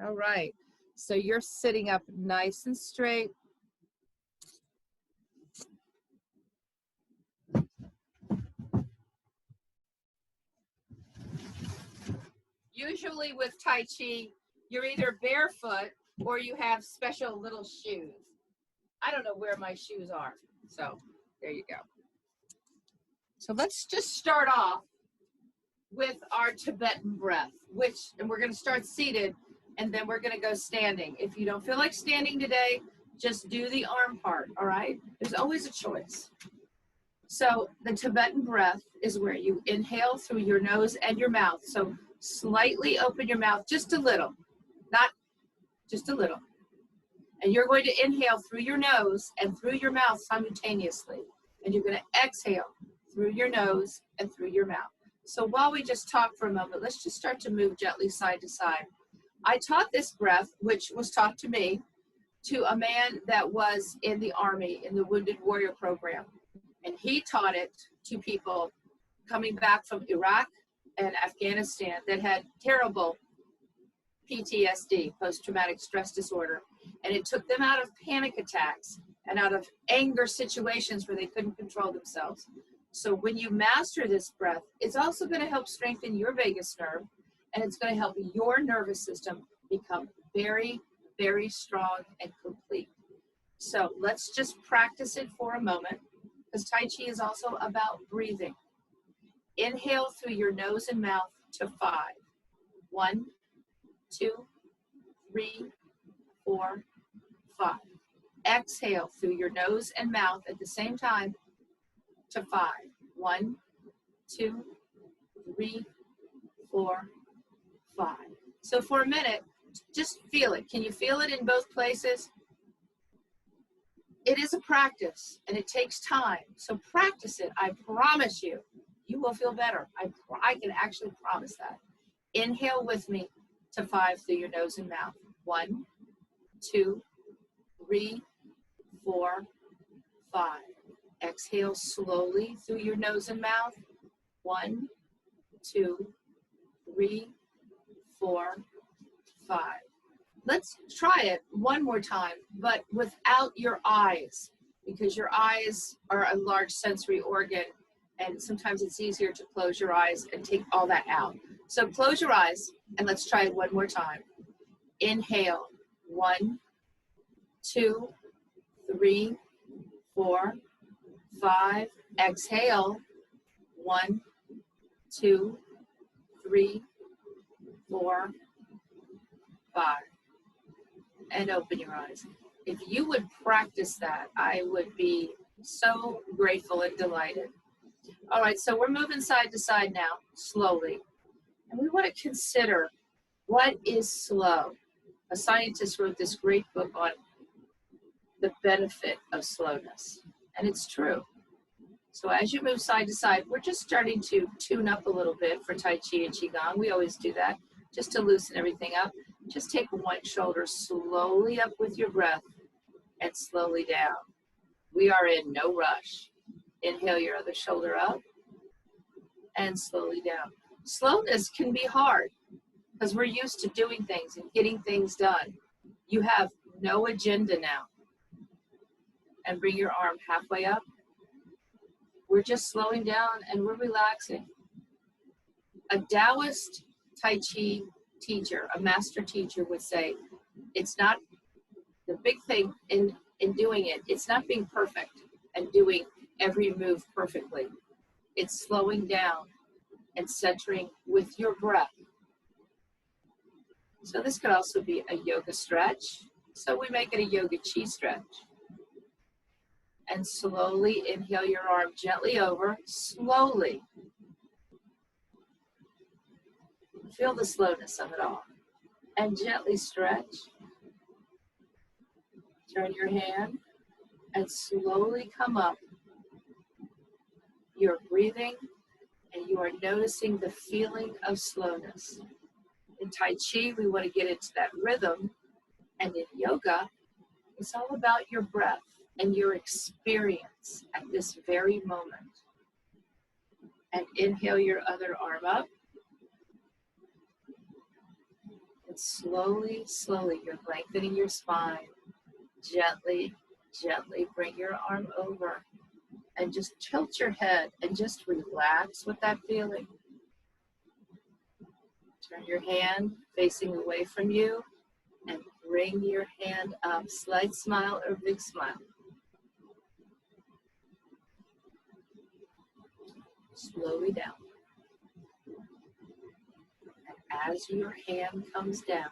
All right. So you're sitting up nice and straight. Usually with Tai Chi, you're either barefoot or you have special little shoes. I don't know where my shoes are. So there you go. So let's just start off with our Tibetan breath, and we're going to start seated and then we're going to go standing. If you don't feel like standing today, just do the arm part, all right? There's always a choice. So the Tibetan breath is where you inhale through your nose and your mouth. So slightly open your mouth, just a little, not just a little. And you're going to inhale through your nose and through your mouth simultaneously. And you're going to exhale through your nose and through your mouth. So while we just talk for a moment, let's just start to move gently side to side. I taught this breath, which was taught to me, to a man that was in the Army, in the Wounded Warrior Program. And he taught it to people coming back from Iraq and Afghanistan that had terrible PTSD, post-traumatic stress disorder. And it took them out of panic attacks and out of anger situations where they couldn't control themselves. So when you master this breath, it's also going to help strengthen your vagus nerve, and it's going to help your nervous system become very, very strong and complete. So let's just practice it for a moment, because Tai Chi is also about breathing. Inhale through your nose and mouth to 5. 1, 2, 3, 4, 5. Exhale through your nose and mouth at the same time to 5. 1, 2, 3, 4, 5. So for a minute, just feel it. Can you feel it in both places? It is a practice and it takes time. So practice it. I promise you, you will feel better. I can actually promise that. Inhale with me to 5 through your nose and mouth. 1, 2, 3, 4, 5. Exhale slowly through your nose and mouth. 1, 2, 3, 4, 5. Let's try it one more time, but without your eyes, because your eyes are a large sensory organ, and sometimes it's easier to close your eyes and take all that out. So close your eyes, and let's try it one more time. Inhale. 1, 2, 3, 4, 5. Exhale. 1, 2, 3, 4, 5. And open your eyes. If you would practice that, I would be so grateful and delighted. All right, so we're moving side to side now, slowly. And we want to consider, what is slow? A scientist wrote this great book on the benefit of slowness. And it's true. So as you move side to side, we're just starting to tune up a little bit for Tai Chi and Qigong. We always do that, just to loosen everything up. Just take one shoulder slowly up with your breath and slowly down. We are in no rush. Inhale your other shoulder up and slowly down. Slowness can be hard because we're used to doing things and getting things done. You have no agenda now. And bring your arm halfway up. We're just slowing down and we're relaxing. A Taoist Tai Chi teacher, a master teacher would say, it's not the big thing in doing it. It's not being perfect and doing every move perfectly. It's slowing down and centering with your breath. So this could also be a yoga stretch. So we make it a yoga chi stretch. And slowly inhale your arm gently over, slowly. Feel the slowness of it all. And gently stretch. Turn your hand and slowly come up. You're breathing and you are noticing the feeling of slowness. In Tai Chi, we want to get into that rhythm. And in yoga, it's all about your breath and your experience at this very moment. And inhale your other arm up. And slowly, slowly, you're lengthening your spine. Gently, gently bring your arm over and just tilt your head and just relax with that feeling. Turn your hand facing away from you and bring your hand up. Slight smile or big smile. Slowly down. And as your hand comes down,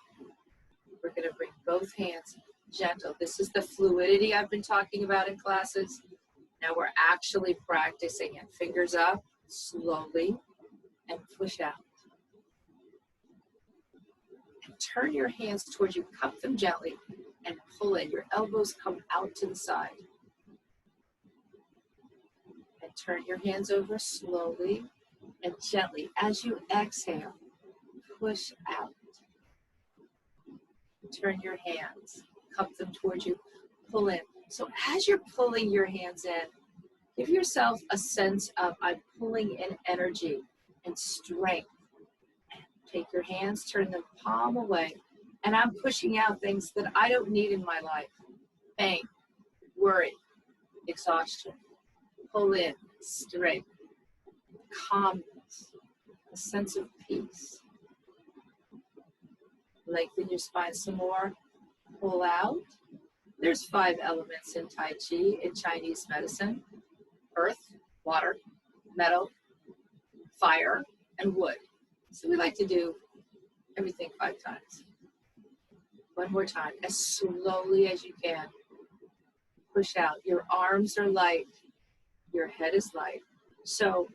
we're going to bring both hands gentle. This is the fluidity I've been talking about in classes. Now we're actually practicing it. Fingers up, slowly, and push out. And turn your hands towards you, cup them gently, and pull in. Your elbows come out to the side. And turn your hands over slowly and gently. As you exhale, push out. Turn your hands, cup them towards you, pull in. So as you're pulling your hands in, give yourself a sense of I'm pulling in energy and strength. Take your hands, turn them palm away, and I'm pushing out things that I don't need in my life. Pain, worry, exhaustion. Pull in strength, calmness, a sense of peace. Lengthen your spine some more. Pull out. There's 5 elements in Tai Chi, in Chinese medicine: earth, water, metal, fire, and wood. So we like to do everything 5 times. One more time, as slowly as you can. Push out. Your arms are light. Your head is light. So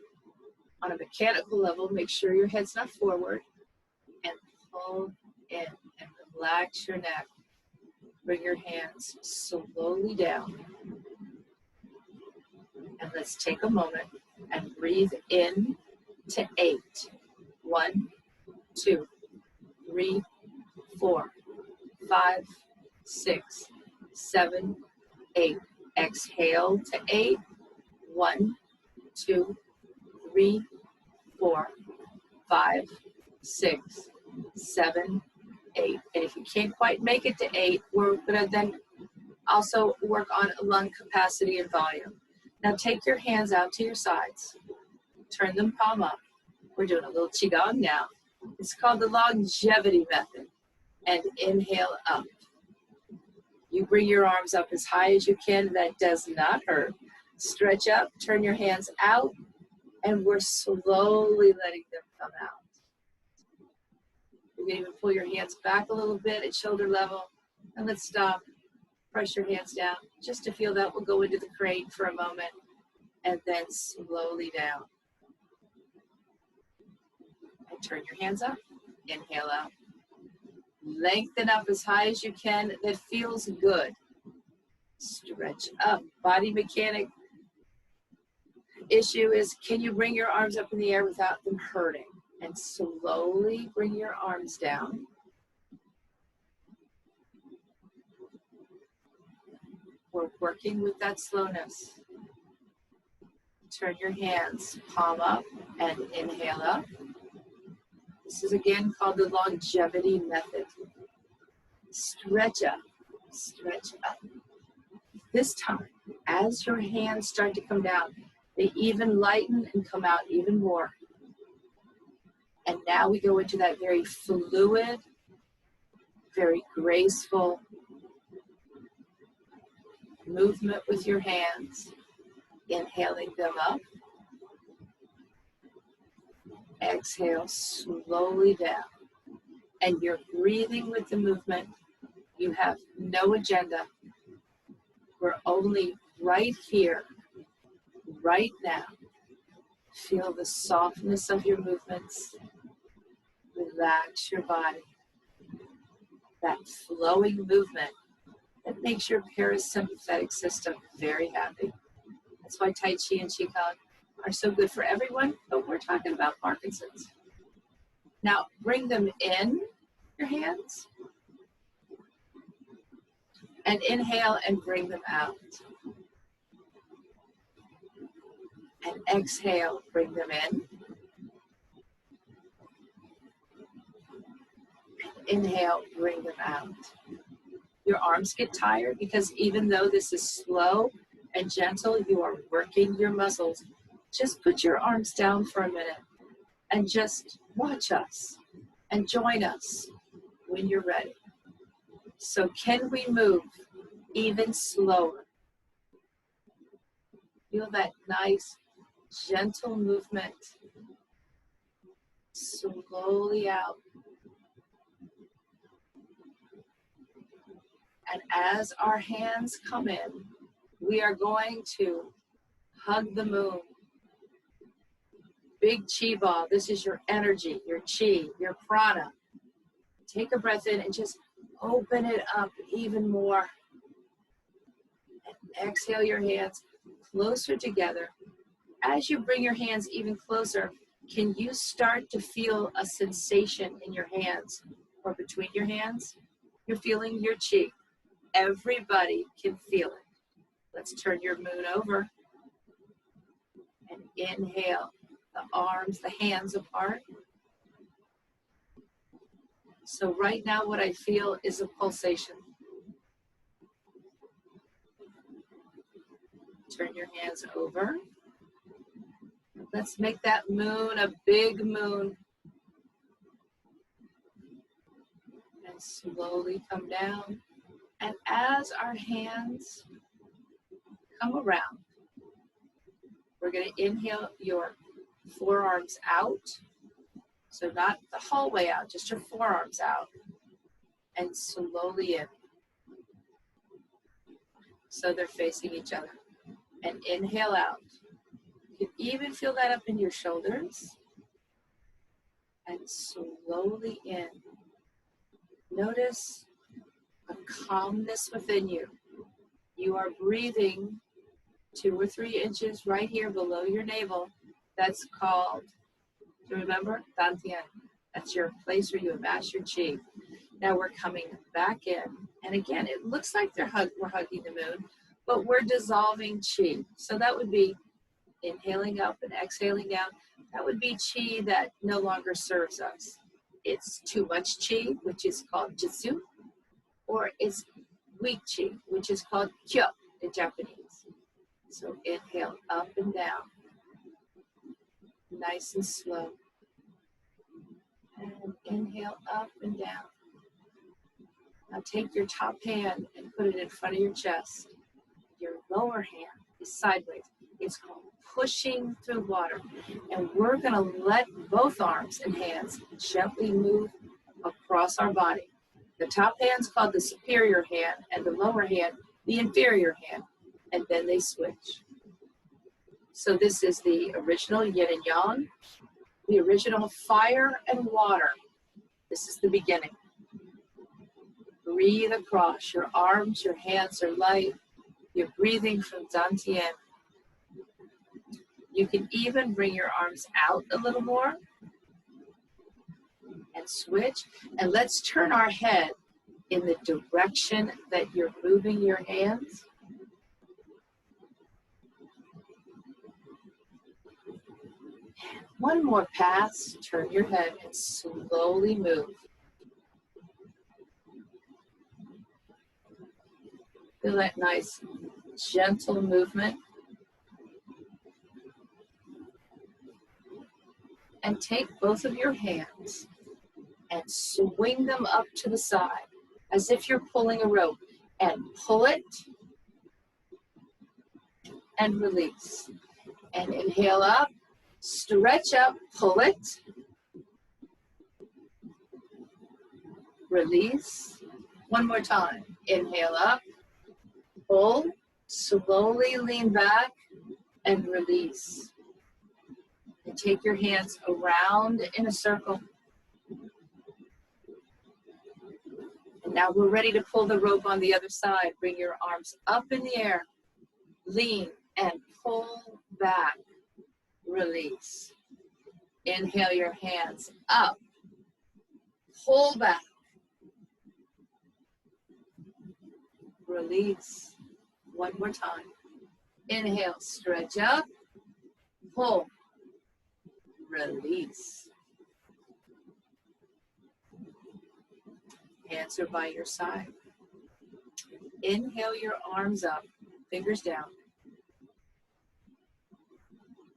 on a mechanical level, make sure your head's not forward, and pull in and relax your neck. Bring your hands slowly down. And let's take a moment and breathe in to 8. 1, 2, 3, 4, 5, 6, 7, 8. Exhale to 8. 1, 2, 3, 4, 5, 6, 7, 8. And if you can't quite make it to 8, we're going to then also work on lung capacity and volume. Now take your hands out to your sides. Turn them palm up. We're doing a little Qigong now. It's called the longevity method. And inhale up. You bring your arms up as high as you can. That does not hurt. Stretch up, turn your hands out, and we're slowly letting them come out. You can even pull your hands back a little bit at shoulder level. And let's stop. Press your hands down. Just to feel that, we'll go into the crane for a moment, and then slowly down. And turn your hands up. Inhale out. Lengthen up as high as you can. That feels good. Stretch up. Body mechanic issue is, can you bring your arms up in the air without them hurting? And slowly bring your arms down. We're working with that slowness. Turn your hands palm up and inhale up. This is again called the longevity method. Stretch up, stretch up. This time, as your hands start to come down, they even lighten and come out even more. And now we go into that very fluid, very graceful movement with your hands. Inhaling them up. Exhale slowly down. And you're breathing with the movement. You have no agenda. We're only right here, right now. Feel the softness of your movements. Relax your body. That flowing movement that makes your parasympathetic system very happy. That's why Tai Chi and Qigong are so good for everyone, but we're talking about Parkinson's. Now, bring them in, your hands, and inhale and bring them out. And exhale, bring them in. inhale, bring them out. Your arms get tired because even though this is slow and gentle, you are working your muscles. Just put your arms down for a minute and just watch us and join us when you're ready. So can we move even slower? Feel that nice, gentle movement. Slowly out. And as our hands come in, we are going to hug the moon. Big chi ball. This is your energy, your chi, your prana. Take a breath in and just open it up even more. And exhale your hands closer together. As you bring your hands even closer, can you start to feel a sensation in your hands or between your hands? You're feeling your chi. Everybody can feel it. Let's turn your moon over and inhale the arms, the hands apart. So right now what I feel is a pulsation. Turn your hands over. Let's make that moon a big moon. And slowly come down. And as our hands come around, we're going to inhale your forearms out. So not the whole way out, just your forearms out. And slowly in. So they're facing each other. And inhale out. You can even feel that up in your shoulders. And slowly in. Notice a calmness within you. You are breathing 2 or 3 inches right here below your navel. That's called, do you remember? Dantian. That's your place where you amass your chi. Now we're coming back in. And again, it looks like we're hugging the moon, but we're dissolving chi. So that would be inhaling up and exhaling down. That would be chi that no longer serves us. It's too much chi, which is called jitsu, or it's weak chi, which is called kyo in Japanese. So inhale up and down, nice and slow. And inhale up and down. Now take your top hand and put it in front of your chest. Your lower hand is sideways. It's called pushing through water. And we're going to let both arms and hands gently move across our body. The top hand's called the superior hand, and the lower hand, the inferior hand. And then they switch. So this is the original yin and yang, the original fire and water. This is the beginning. Breathe across. Your arms, your hands are light. You're breathing from Dantian. You can even bring your arms out a little more and switch. And let's turn our head in the direction that you're moving your hands. One more pass. Turn your head and slowly move. Feel that nice, gentle movement. And take both of your hands and swing them up to the side as if you're pulling a rope. And pull it and release. And inhale up, stretch up, pull it. Release. One more time. Inhale up, pull, slowly lean back and release. And take your hands around in a circle. And now we're ready to pull the rope on the other side. Bring your arms up in the air. Lean and pull back. Release. Inhale your hands up. Pull back. Release. One more time. Inhale, stretch up. Pull. Release. hands are by your side. Inhale your arms up, fingers down.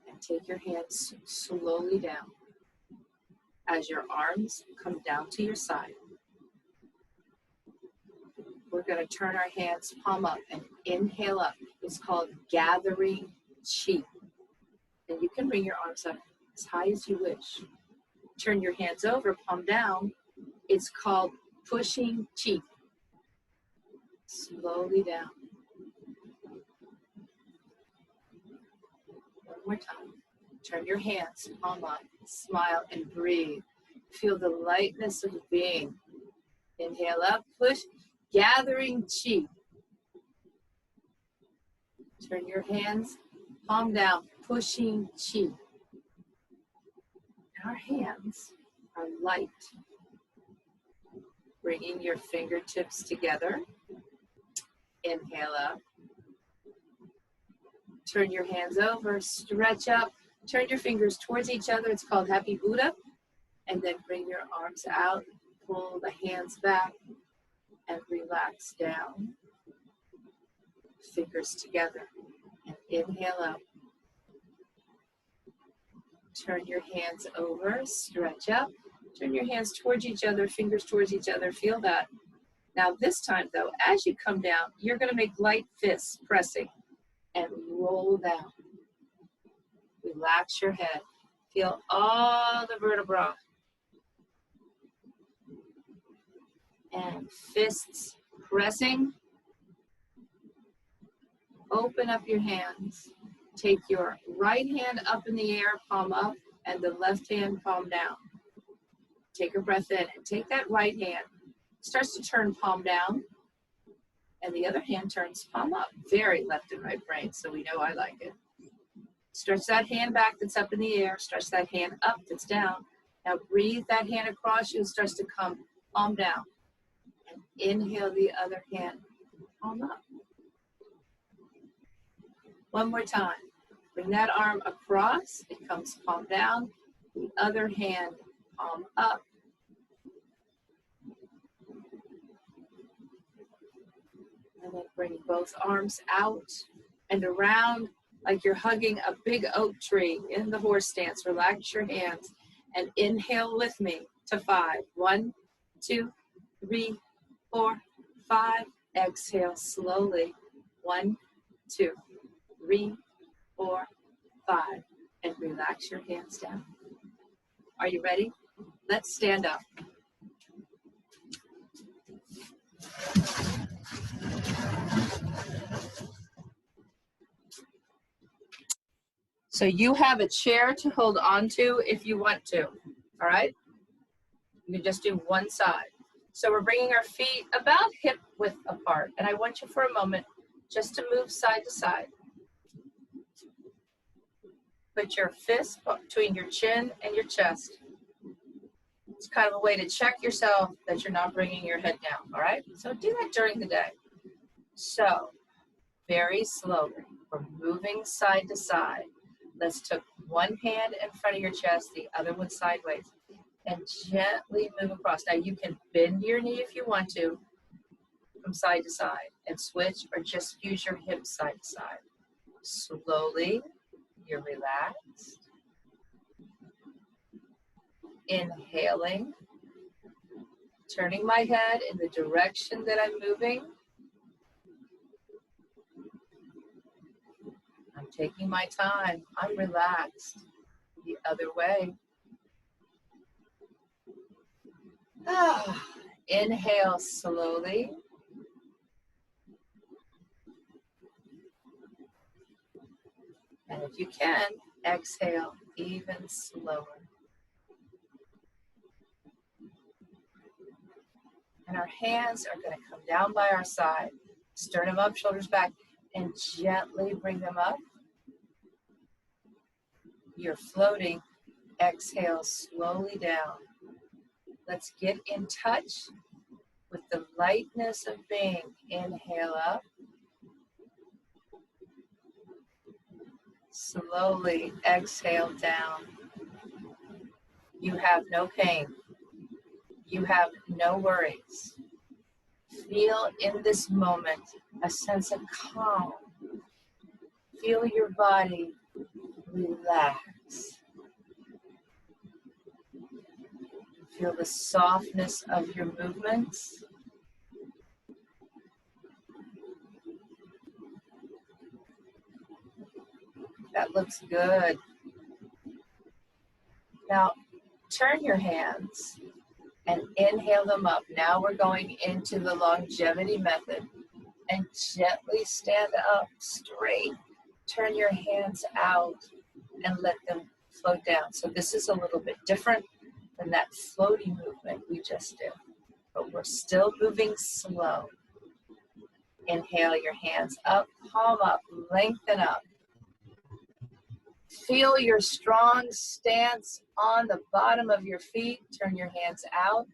And take your hands slowly down. As your arms come down to your side, we're going to turn our hands palm up and inhale up. It's called gathering chi. And you can bring your arms up as high as you wish. Turn your hands over, palm down. It's called pushing chi. Slowly down. One more time. Turn your hands, palm up, smile and breathe. Feel the lightness of being. Inhale up, push, gathering chi. Turn your hands, palm down, pushing chi. Our hands are light. Bringing your fingertips together. Inhale up. Turn your hands over, stretch up. Turn your fingers towards each other. It's called Happy Buddha. And then bring your arms out. Pull the hands back and relax down. Fingers together. And inhale up. Turn your hands over, stretch up. Turn your hands towards each other, fingers towards each other. Feel that. Now this time though, as you come down, you're going to make light fists pressing and roll down. Relax your head. Feel all the vertebrae. And fists pressing. Open up your hands. Take your right hand up in the air, palm up, and the left hand palm down. Take a breath in and take that right hand. Starts to turn palm down, and the other hand turns palm up. Very left and right brain, so we know I like it. Stretch that hand back that's up in the air. Stretch that hand up that's down. Now breathe that hand across you and starts to come palm down. And inhale the other hand, palm up. One more time. Bring that arm across. It comes palm down. The other hand, palm up. And then bring both arms out and around like you're hugging a big oak tree in the horse stance. Relax your hands and inhale with me to 5. 1, 2, 3, 4, 5. Exhale slowly. 1, 2, 3, 4, 5. And relax your hands down. Are you ready? Let's stand up. So you have a chair to hold on to if you want to, all right? You can just do one side. So we're bringing our feet about hip width apart. And I want you for a moment just to move side to side. Put your fist between your chin and your chest. It's kind of a way to check yourself that you're not bringing your head down, all right? So do that during the day. So very slowly, we're moving side to side. Let's take one hand in front of your chest, the other one sideways, and gently move across. Now you can bend your knee if you want to from side to side and switch, or just use your hips side to side. Slowly, you're relaxed. Inhaling, turning my head in the direction that I'm moving. I'm taking my time. I'm relaxed. The other way. Inhale slowly. And if you can, exhale even slower. And our hands are going to come down by our side. Sternum up, shoulders back, and gently bring them up. You're floating. Exhale slowly down. Let's get in touch with the lightness of being. Inhale up. Slowly exhale down. You have no pain. You have no worries. feel in this moment a sense of calm. Feel your body relax. Feel the softness of your movements. That looks good. Now, turn your hands and inhale them up. Now we're going into the longevity method. And gently stand up straight. Turn your hands out and let them float down. So this is a little bit different than that floaty movement we just did. But we're still moving slow. Inhale your hands up, palm up, lengthen up. Feel your strong stance on the bottom of your feet. Turn your hands out.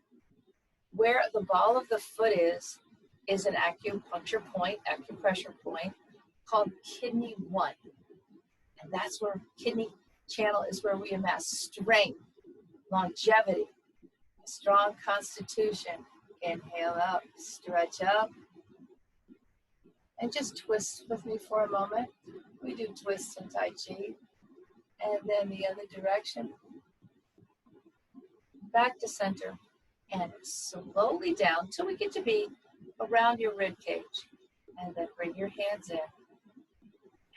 Where the ball of the foot is an acupuncture point, acupressure point called kidney 1. And that's where kidney channel is where we amass strength, longevity, a strong constitution. Inhale up, stretch up, and just twist with me for a moment. We do twists in Tai Chi. And then the other direction. Back to center. And slowly down till we get to be around your rib cage. And then bring your hands in.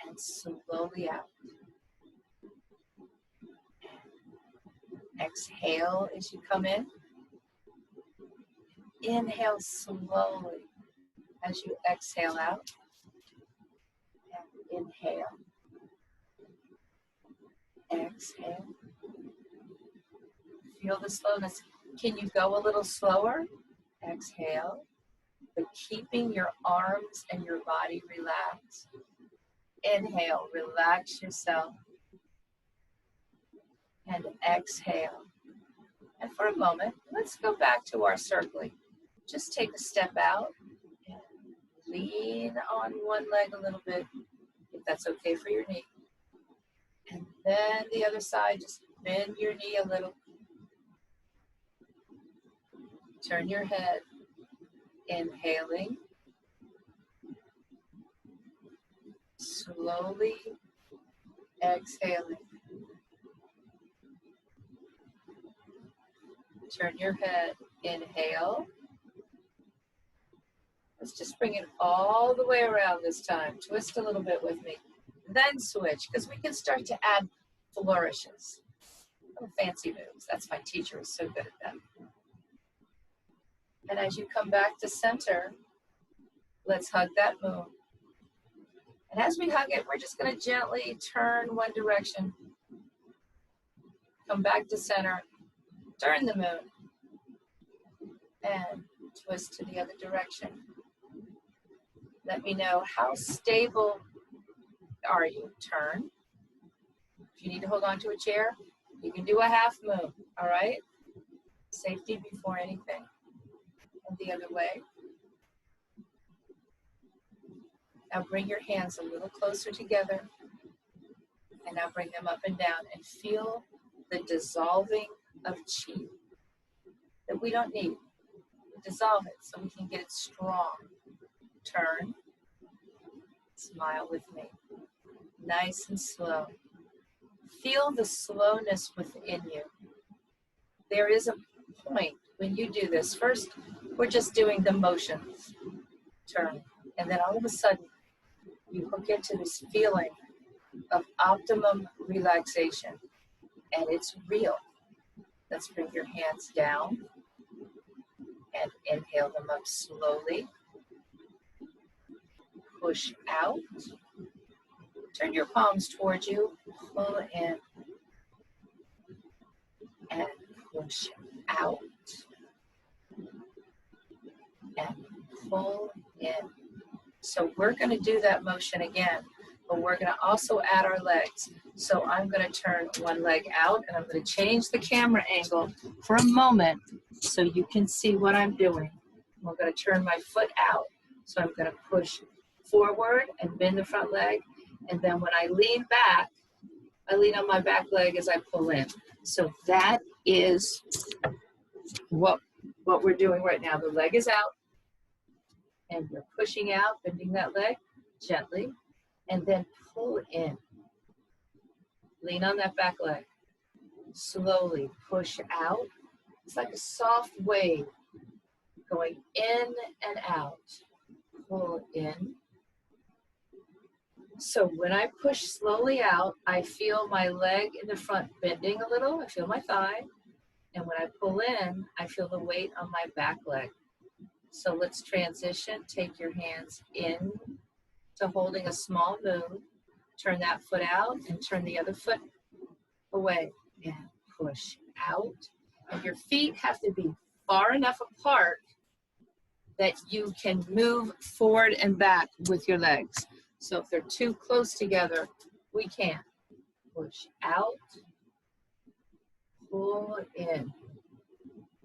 And slowly out. Exhale as you come in. Inhale slowly as you exhale out. And inhale. Exhale. Feel the slowness. Can you go a little slower? Exhale. But keeping your arms and your body relaxed. Inhale, relax yourself. And exhale. And for a moment, let's go back to our circling. Just take a step out and lean on one leg a little bit, if that's okay for your knee. And then the other side, just bend your knee a little. Turn your head, inhaling. Slowly exhaling. Turn your head, inhale. Let's just bring it all the way around this time. Twist a little bit with me. Then switch, because we can start to add flourishes. Fancy moves. That's my teacher is so good at them. And as you come back to center, let's hug that moon. And as we hug it, we're just going to gently turn one direction. Come back to center. Turn the moon. And twist to the other direction. Let me know how stable are you. Turn. If you need to hold on to a chair, you can do a half moon, all right? Safety before anything. And the other way. Now bring your hands a little closer together. And now bring them up and down and feel the dissolving of chi that we don't need. Dissolve it so we can get it strong. Turn. Smile with me. Nice and slow. Feel the slowness within you. There is a point when you do this. First, we're just doing the motions. Turn. And then all of a sudden, you hook into this feeling of optimum relaxation. And it's real. Let's bring your hands down. And inhale them up slowly. Push out. Turn your palms towards you. Pull in. And push out. And pull in. So we're going to do that motion again. But we're going to also add our legs. So I'm going to turn one leg out. And I'm going to change the camera angle for a moment so you can see what I'm doing. I'm going to turn my foot out. So I'm going to push forward and bend the front leg. And then when I lean back, I lean on my back leg as I pull in. So that is what we're doing right now. The leg is out. And you're pushing out, bending that leg gently, and then pull in. Lean on that back leg. Slowly push out. It's like a soft wave going in and out. Pull in. So when I push slowly out, I feel my leg in the front bending a little. I feel my thigh. And when I pull in, I feel the weight on my back leg. So let's transition. Take your hands in to holding a small moon. Turn that foot out and turn the other foot away. And push out. And your feet have to be far enough apart that you can move forward and back with your legs. So if they're too close together, we can't. Push out, pull in.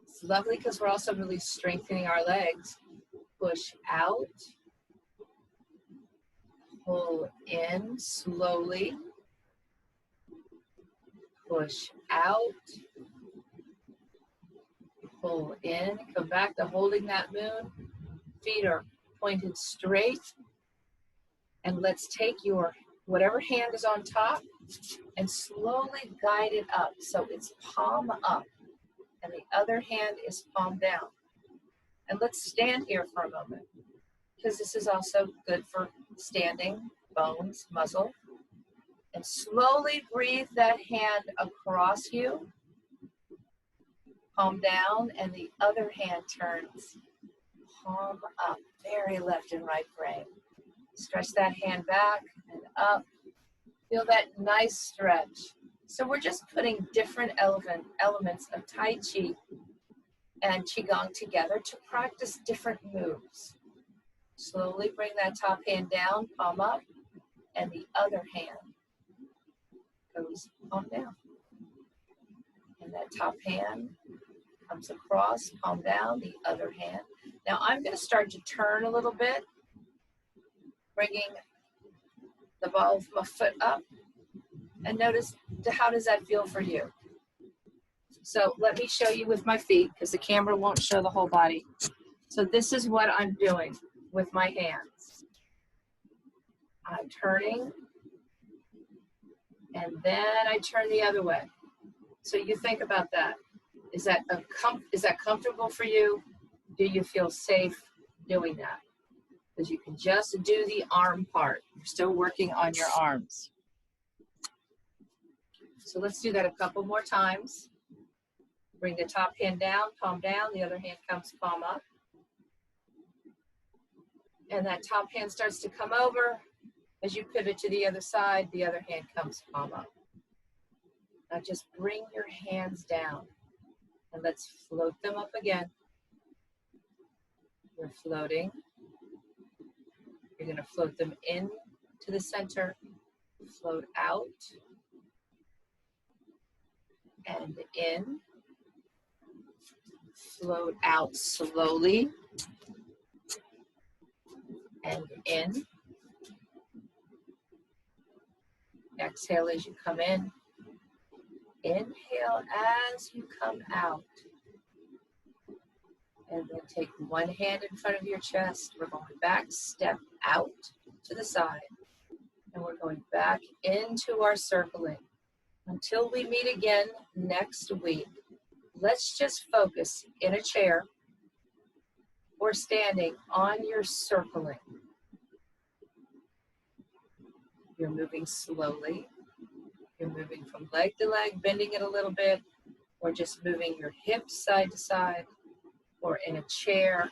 It's lovely because we're also really strengthening our legs. Push out, pull in slowly, push out, pull in, come back to holding that moon. Feet are pointed straight. And let's take your whatever hand is on top and slowly guide it up. So it's palm up and the other hand is palm down. And let's stand here for a moment because this is also good for standing, bones, muscle. And slowly breathe that hand across you, palm down, and the other hand turns palm up, very left and right brain. Stretch that hand back and up. Feel that nice stretch. So we're just putting different elements of Tai Chi and Qigong together to practice different moves. Slowly bring that top hand down, palm up, and the other hand goes palm down. And that top hand comes across, palm down, the other hand. Now I'm going to start to turn a little bit, bringing the ball of my foot up, and notice how does that feel for you. So let me show you with my feet because the camera won't show the whole body. So this is what I'm doing with my hands. I'm turning, and then I turn the other way. So you think about that. Is that comfortable for you? Do you feel safe doing that? Because you can just do the arm part. You're still working on your arms. So let's do that a couple more times. Bring the top hand down, palm down. The other hand comes palm up. And that top hand starts to come over. As you pivot to the other side, the other hand comes palm up. Now just bring your hands down. And let's float them up again. You're floating. You're going to float them in to the center, float out, and in, float out slowly, and in. Exhale as you come in. Inhale as you come out. And then take one hand in front of your chest. We're going back, step out to the side. And we're going back into our circling. Until we meet again next week, let's just focus in a chair or standing on your circling. You're moving slowly. You're moving from leg to leg, bending it a little bit, or just moving your hips side to side, or in a chair,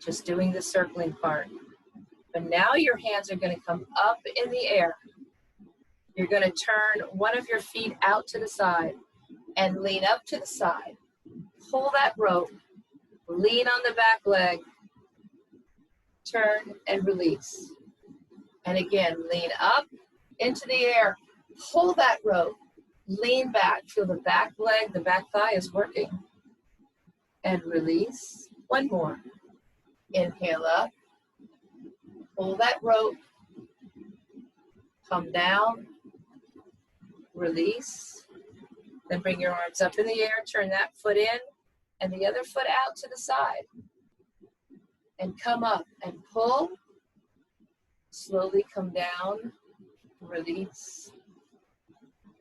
just doing the circling part. But now your hands are going to come up in the air. You're going to turn one of your feet out to the side and lean up to the side. Pull that rope, lean on the back leg, turn and release. And again, lean up into the air, pull that rope, lean back, feel the back leg, the back thigh is working. And release. One more. Inhale up. Pull that rope. Come down. Release. Then bring your arms up in the air. Turn that foot in and the other foot out to the side. and come up and pull. Slowly come down, release,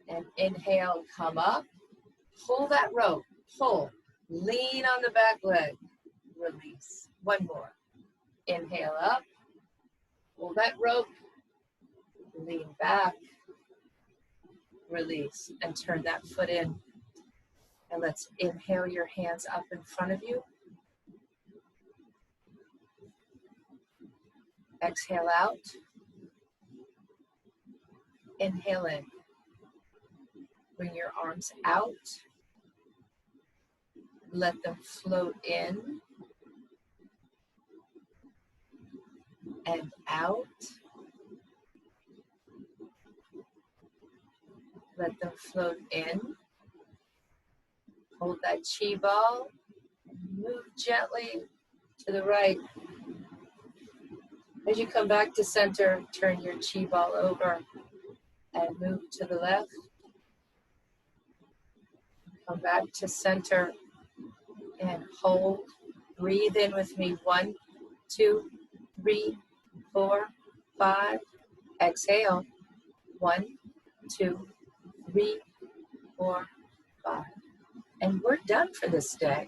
and inhale, come up. Pull that rope, pull. Lean on the back leg, release. One more. Inhale up, pull that rope, lean back, release, and turn that foot in. And let's inhale your hands up in front of you. Exhale out. Inhale in. Bring your arms out. Let them float in and out. Let them float in. Hold that chi ball. Move gently to the right. As you come back to center, turn your chi ball over and move to the left. Come back to center and hold. Breathe in with me. 1, 2, 3, 4, 5. Exhale. 1, 2, 3, 4, 5. And we're done for this day.